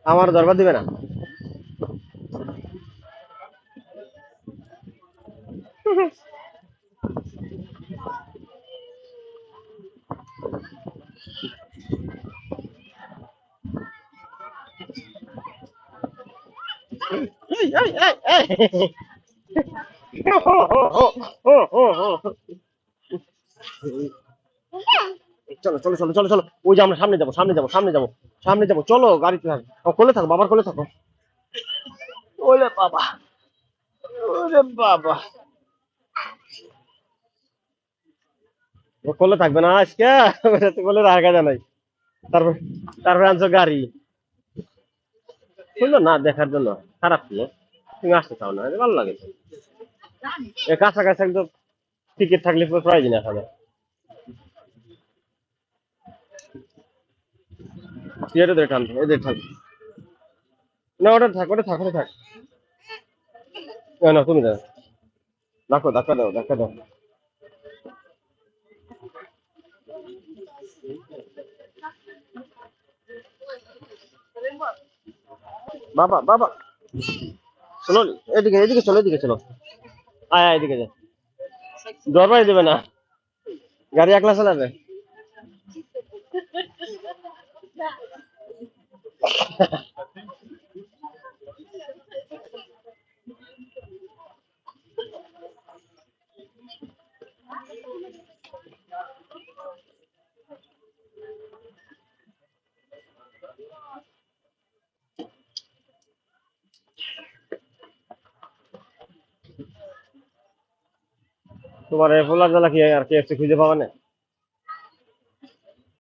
আমার দরবার দিবে না। এই, এই, এই, এই। চলো চলো চলো চলো চলো, ওই যে আমরা সামনে যাবো সামনে যাবো সামনে যাবো সামনে যাবো, চলো গাড়িতে থাকো, কোলে থাকো, বাবার কোলে থাকো। ওরে বাবা, ওরে বাবা, ও কোলে থাকবে না আজকে, ওটা তো কোলে রাখা যায় নাই। তারপর তারপরে আনছো গাড়ি, সুন্দর না দেখার জন্য, খারাপ কি? তুমি আসতে চাও না, ভালো লাগে তো। এ কাছাকাছি একদম টিকিট থাকলে প্রায় দিন আসা যায়। তুই এটা টান, এদের থাক, না ওটা থাক, ওটা থাক, ওটা থাক। না না, তুমি দাও, দেখো, ধাক্কা দাও, ধাক্কা দাও। বাবা বাবা, চলো, এদিকে এদিকে চলো, এদিকে চলো, আয় আয়, এদিকে যা, দরবারই দেবে না, গাড়ি একলা চালাবে। তোমার এই পোলার জ্বালা কি আর KFC খুঁজে পাবা না?